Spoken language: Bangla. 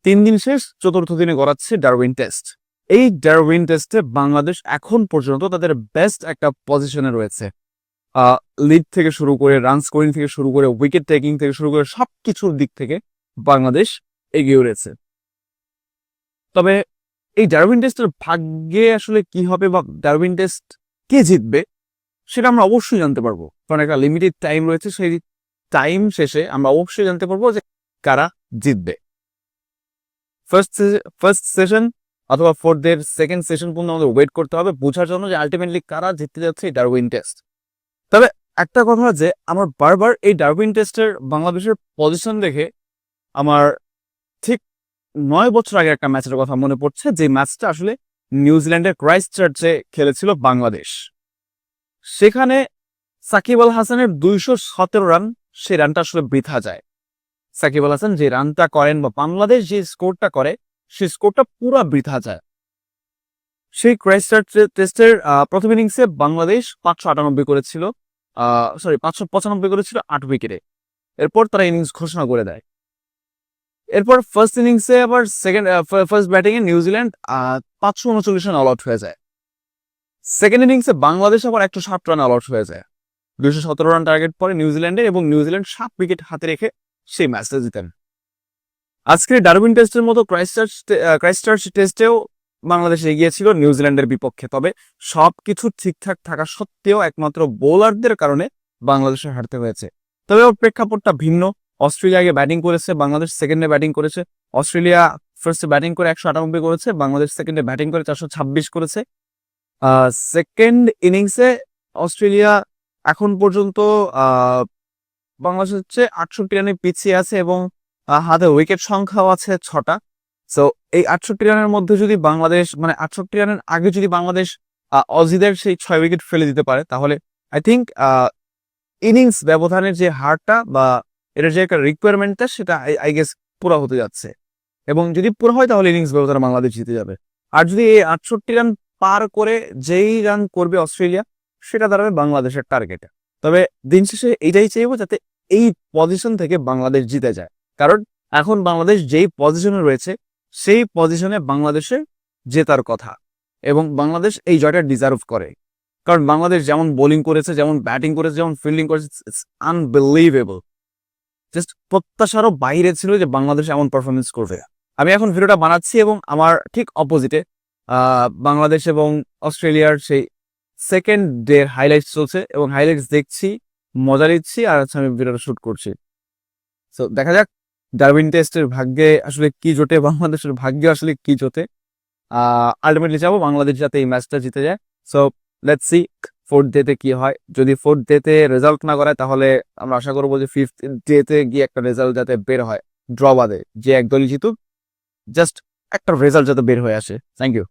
3 দিন শেষ, চতুর্থ দিনে গড়াচ্ছে ডারউইন টেস্ট। এই ডারউইন টেস্টে বাংলাদেশ এখন পর্যন্ত তাদের বেস্ট একটা পজিশনে রয়েছে। লিড থেকে শুরু করে, রান স্কোরিং থেকে শুরু করে, উইকেট টেকিং থেকে শুরু করে সবকিছুর দিক থেকে বাংলাদেশ এগিয়ে রয়েছে। তবে এই ডারউইন টেস্টের ভাগ্যে আসলে কি হবে বা ডারউইন টেস্ট কে জিতবে সেটা আমরা অবশ্যই জানতে পারবো, কারণ একটা লিমিটেড টাইম রয়েছে। সেই টাইম শেষে আমরা অবশ্যই জানতে পারবো যে কারা জিতবে। ফার্স্ট সেশন অথবা ফোর্থের সেকেন্ড সেশন পর্যন্ত আমাদের ওয়েট করতে হবে বোঝার জন্য যে আলটিমেটলি কারা জিততে যাচ্ছে এই ডারউইন টেস্ট। তবে একটা কথা যে আমার বারবার এই ডারউইন টেস্টের বাংলাদেশের পজিশন দেখে আমার ঠিক 9 বছর আগে একটা ম্যাচের কথা মনে পড়ছে, যে ম্যাচটা আসলে নিউজিল্যান্ডের ক্রাইস্ট চার্চে খেলেছিল বাংলাদেশ। সেখানে সাকিব আল হাসানের 217 রান, সেই রানটা আসলে বৃথা যায়। সাকিব আল হাসান যে রানটা করেন বা বাংলাদেশ যে স্কোরটা করে সেই স্কোরটা পুরো বৃথা যায়। সেই ক্রাইস্ট চার্চ টেস্টের প্রথম ইনিংসে বাংলাদেশ 598 করেছিল, 595 করেছিল 8 উইকেটে। এরপর তারা ইনিংস ঘোষণা করে দেয়। এরপর ফার্স্ট ইনিংসে আবার ফার্স্ট ব্যাটিং এ নিউজিল্যান্ড 539 রান অল আউট হয়ে যায়। সেকেন্ড ইনিংসে বাংলাদেশ আবার 160 রান অল আউট হয়ে যায়। 217 রান টার্গেট পরে নিউজিল্যান্ডের, এবং নিউজিল্যান্ড 7 উইকেট হাতে রেখে সেই ম্যাচটা জিতেন। আজকের ডারউইন টেস্টের মতো ক্রাইস্ট চার্চ টেস্টেও বাংলাদেশ এগিয়েছিল নিউজিল্যান্ডের বিপক্ষে। তবে সবকিছু ঠিকঠাক থাকা সত্ত্বেও একমাত্র বোলারদের কারণে বাংলাদেশের হারতে হয়েছে। তবে ওর প্রেক্ষাপটটা ভিন্ন। অস্ট্রেলিয়া আগে ব্যাটিং করেছে, বাংলাদেশ সেকেন্ডে ব্যাটিং করেছে। অস্ট্রেলিয়া ফার্স্টে ব্যাটিং করে 198 করেছে, বাংলাদেশ সেকেন্ডে ব্যাটিং করে 426 করেছে। সেকেন্ড ইনিংসে অস্ট্রেলিয়া এখন পর্যন্ত বাংলাদেশ হচ্ছে 68 রানে পিছিয়ে আছে, এবং হাতে উইকেট সংখ্যাও আছে 6টা। সো এই 68 রানের মধ্যে যদি বাংলাদেশ, মানে 68 রানের আগে যদি বাংলাদেশ অজিদের সেই 6 উইকেট ফেলে দিতে পারে, তাহলে আই থিঙ্ক ইনিংস ব্যবধানের যে হারটা বা এটার যে একটা রিকোয়ারমেন্টটা, সেটা আই গেস পুরো হতে যাচ্ছে। এবং যদি পুরো হয় তাহলে ইনিংস ব্যবধানে বাংলাদেশ জিতে যাবে। আর যদি এই 68 রান পার করে যেই রান করবে অস্ট্রেলিয়া, সেটা দাঁড়াবে বাংলাদেশের টার্গেটে। তবে দিন শেষে এইটাই চাইবো যাতে এই পজিশন থেকে বাংলাদেশ জিতে যায়, কারণ এখন বাংলাদেশ যেই পজিশনে রয়েছে সেই পজিশনে বাংলাদেশের জেতার কথা, এবং বাংলাদেশ এই জয়টা ডিজার্ভ করে। কারণ বাংলাদেশ যেমন বোলিং করেছে, যেমন ব্যাটিং করেছে, যেমন ফিল্ডিং করেছে, ইটস আনবিলিভেবল। জাস্ট প্রত্যাশারও বাইরে ছিল যে বাংলাদেশ এমন পারফরমেন্স করবে। আমি এখন ভিডিওটা বানাচ্ছি এবং আমার ঠিক অপোজিটে বাংলাদেশ এবং অস্ট্রেলিয়ার সেই সেকেন্ড ডে হাইলাইটস চলছে, এবং হাইলাইটস দেখছি, মজা নিচ্ছি, আর আমি ভিডিওটা শুট করছি। সো দেখা যাক ডারউইন টেস্টের ভাগ্যে আসলে কি জোটে, বাংলাদেশের ভাগ্যে আসলে কি জোটে। আলটিমেটলি যাবো বাংলাদেশ যাতে এই ম্যাচটা জিতে যায়। সো লেটস সি ফোর্থ ডেতে কি হয়। যদি ফোর্থ ডেতে রেজাল্ট না করায়, তাহলে আমরা আশা করবো যে ফিফথ ডেতে গিয়ে একটা রেজাল্ট যাতে বের হয়, ড্র বাদে যে একদলই জিতুক, জাস্ট একটা রেজাল্ট যাতে বের হয়ে আসে। Thank you.